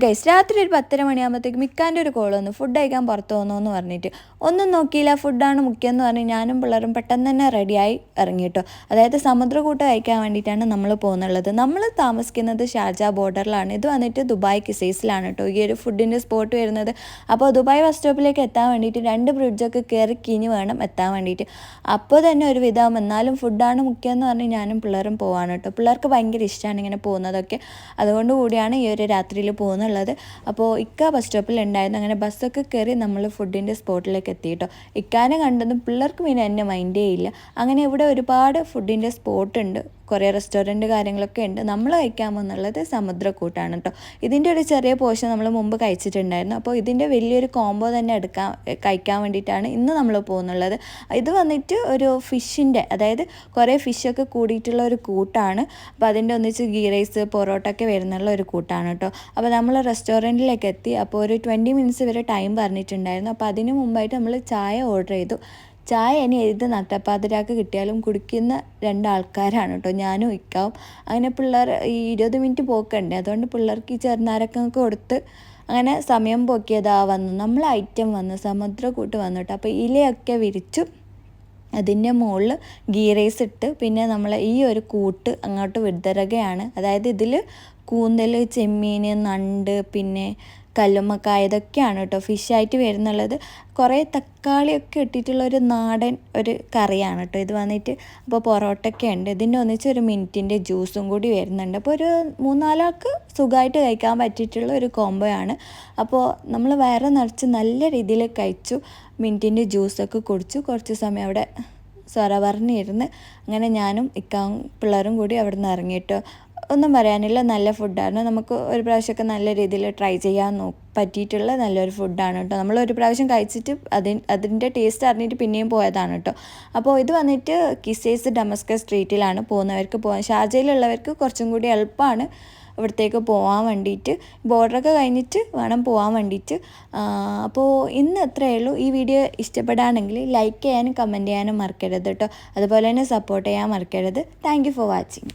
Guys, രാത്രി ഒരു 10:30 മണിയാകുമ്പോഴത്തേക്കും മിക്കാൻ്റെ ഒരു കോൾ വന്നു, ഫുഡ് കഴിക്കാൻ പുറത്ത് പോകുന്നു പറഞ്ഞിട്ട്. ഒന്നും നോക്കിയില്ല, ഫുഡാണ് മുഖ്യമെന്ന് പറഞ്ഞ് ഞാനും പിള്ളേരും പെട്ടെന്ന് തന്നെ റെഡിയായി ഇറങ്ങിയിട്ടോ. അതായത് സമുദ്രകൂട്ട് കഴിക്കാൻ വേണ്ടിയിട്ടാണ് നമ്മൾ പോകുന്നുള്ളത്. നമ്മൾ താമസിക്കുന്നത് ഷാർജ ബോർഡറിലാണ്. ഇത് വന്നിട്ട് ദുബായ് കിസൈസിലാണ് കേട്ടോ ഈ ഒരു ഫുഡിൻ്റെ സ്പോട്ട് വരുന്നത്. അപ്പോൾ ദുബായ് ബസ് സ്റ്റോപ്പിലേക്ക് എത്താൻ വേണ്ടിയിട്ട് 2 ബ്രിഡ്ജൊക്കെ കയറി കിനി വേണം എത്താൻ വേണ്ടിയിട്ട്. അപ്പോൾ തന്നെ ഒരു വിധം എന്നാലും ഫുഡാണ് മുഖ്യമെന്ന് പറഞ്ഞ് ഞാനും പിള്ളേരും പോവാണ് കേട്ടോ. പിള്ളേർക്ക് ഭയങ്കര ഇഷ്ടമാണ് ഇങ്ങനെ പോകുന്നതൊക്കെ, അതുകൊണ്ട് കൂടിയാണ് ഈ ഒരു രാത്രിയിൽ പോകുന്നുള്ളത്. അപ്പോൾ ഇക്ക ബസ് സ്റ്റോപ്പിൽ ഉണ്ടായിരുന്നു. അങ്ങനെ ബസ്സൊക്കെ കയറി നമ്മൾ ഫുഡിൻ്റെ സ്പോട്ടിലേക്ക് എത്തിയിട്ടോ. ഇക്കാനെ കണ്ടതും പിള്ളേർക്ക് പിന്നെ എന്നെ മൈൻഡേ ഇല്ല. അങ്ങനെ ഇവിടെ ഒരുപാട് ഫുഡിൻ്റെ സ്പോട്ടുണ്ട്, കുറേ റെസ്റ്റോറൻറ്റ് കാര്യങ്ങളൊക്കെ ഉണ്ട്. നമ്മൾ കഴിക്കാൻ പോകുന്നുള്ളത് സമുദ്രക്കൂട്ടാണ് കേട്ടോ. ഇതിൻ്റെ ഒരു ചെറിയ പോർഷൻ നമ്മൾ മുമ്പ് കഴിച്ചിട്ടുണ്ടായിരുന്നു. അപ്പോൾ ഇതിൻ്റെ വലിയൊരു കോംബോ തന്നെ കഴിക്കാൻ വേണ്ടിയിട്ടാണ് ഇന്ന് നമ്മൾ പോകുന്നുള്ളത്. ഇത് വന്നിട്ട് ഒരു ഫിഷിൻ്റെ, അതായത് കുറേ ഫിഷൊക്കെ കൂടിയിട്ടുള്ള ഒരു കൂട്ടാണ്. അപ്പോൾ അതിൻ്റെ ഒന്നിച്ച് ഗീ റൈസ് പൊറോട്ട ഒക്കെ വരുന്നുള്ള ഒരു കൂട്ടാണ് കേട്ടോ. അപ്പോൾ നമ്മൾ റെസ്റ്റോറൻറ്റിലേക്ക് എത്തി. അപ്പോൾ ഒരു 20 മിനിറ്റ്സ് വരെ ടൈം പറഞ്ഞിട്ടുണ്ടായിരുന്നു. അപ്പോൾ അതിന് മുമ്പായിട്ട് നമ്മൾ ചായ ഓർഡർ ചെയ്തു. ചായ ഇനി ഏത് നട്ടപ്പാതിരാക്ക് കിട്ടിയാലും കുടിക്കുന്ന 2 ആൾക്കാരാണ് കേട്ടോ, ഞാനും ഇക്കാവും. അങ്ങനെ പിള്ളേർ ഈ 20 മിനിറ്റ് പോക്കണ്ടേ, അതുകൊണ്ട് പിള്ളേർക്ക് ഈ ചെറുനാരക്കൊക്കെ കൊടുത്ത് അങ്ങനെ സമയം പോക്കിയതാ വന്നു. നമ്മൾ ഐറ്റം വന്നു, സമുദ്രക്കൂട്ട് വന്നു കേട്ടോ. അപ്പോൾ ഇലയൊക്കെ വിരിച്ചു അതിൻ്റെ മുകളിൽ ഗീ റൈസ് ഇട്ട് പിന്നെ നമ്മൾ ഈ ഒരു കൂട്ട് അങ്ങോട്ട് വിതറുകയാണ്. അതായത് ഇതിൽ കൂന്തൽ, ചെമ്മീൻ, നണ്ട്, പിന്നെ കല്ലുമ്മക്കായ ഇതൊക്കെയാണ് കേട്ടോ ഫിഷായിട്ട് വരുന്നുള്ളത്. കുറേ തക്കാളിയൊക്കെ ഇട്ടിട്ടുള്ള ഒരു നാടൻ ഒരു കറിയാണ് കേട്ടോ ഇത് വന്നിട്ട്. അപ്പോൾ പൊറോട്ടയൊക്കെ ഉണ്ട്. ഇതിൻ്റെ ഒന്നിച്ച് ഒരു മിൻറ്റിൻ്റെ ജ്യൂസും കൂടി വരുന്നുണ്ട്. അപ്പോൾ ഒരു 3-4 ആൾക്ക് സുഖമായിട്ട് കഴിക്കാൻ പറ്റിയിട്ടുള്ള ഒരു കോംബോയാണ്. അപ്പോൾ നമ്മൾ വയറ് നിറച്ച് നല്ല രീതിയിൽ കഴിച്ചു. മിൻറ്റിൻ്റെ ജ്യൂസൊക്കെ കുടിച്ചു. കുറച്ച് സമയം അവിടെ സൊറ പറഞ്ഞിരുന്ന് അങ്ങനെ ഞാനും ഇക്കാവും പിള്ളേരും കൂടി അവിടെ നിന്ന് ഇറങ്ങിയിട്ടോ. ഒന്നും പറയാനില്ല, നല്ല ഫുഡാണ്. നമുക്ക് ഒരു പ്രാവശ്യമൊക്കെ നല്ല രീതിയിൽ ട്രൈ ചെയ്യാൻ പറ്റിയിട്ടുള്ള നല്ലൊരു ഫുഡാണ് കേട്ടോ. നമ്മൾ ഒരു പ്രാവശ്യം കഴിച്ചിട്ട് അതിൻ്റെ ടേസ്റ്റ് അറിഞ്ഞിട്ട് പിന്നെയും പോയതാണ് കേട്ടോ. അപ്പോൾ ഇത് വന്നിട്ട് കിസൈസ് ഡമസ്കസ് സ്ട്രീറ്റിലാണ് പോകുന്നവർക്ക് പോകാൻ. ഷാർജയിലുള്ളവർക്ക് കുറച്ചും കൂടി എളുപ്പമാണ് ഇവിടത്തേക്ക് പോകാൻ വേണ്ടിയിട്ട്. ബോർഡറൊക്കെ കഴിഞ്ഞിട്ട് വേണം പോകാൻ വേണ്ടിയിട്ട്. അപ്പോൾ ഇന്ന് എത്രയേ ഉള്ളൂ. ഈ വീഡിയോ ഇഷ്ടപ്പെടുകയാണെങ്കിൽ ലൈക്ക് ചെയ്യാനും കമൻറ്റ് ചെയ്യാനും മറക്കരുത് കേട്ടോ. അതുപോലെ തന്നെ സപ്പോർട്ട് ചെയ്യാൻ മറക്കരുത്. Thank you for watching.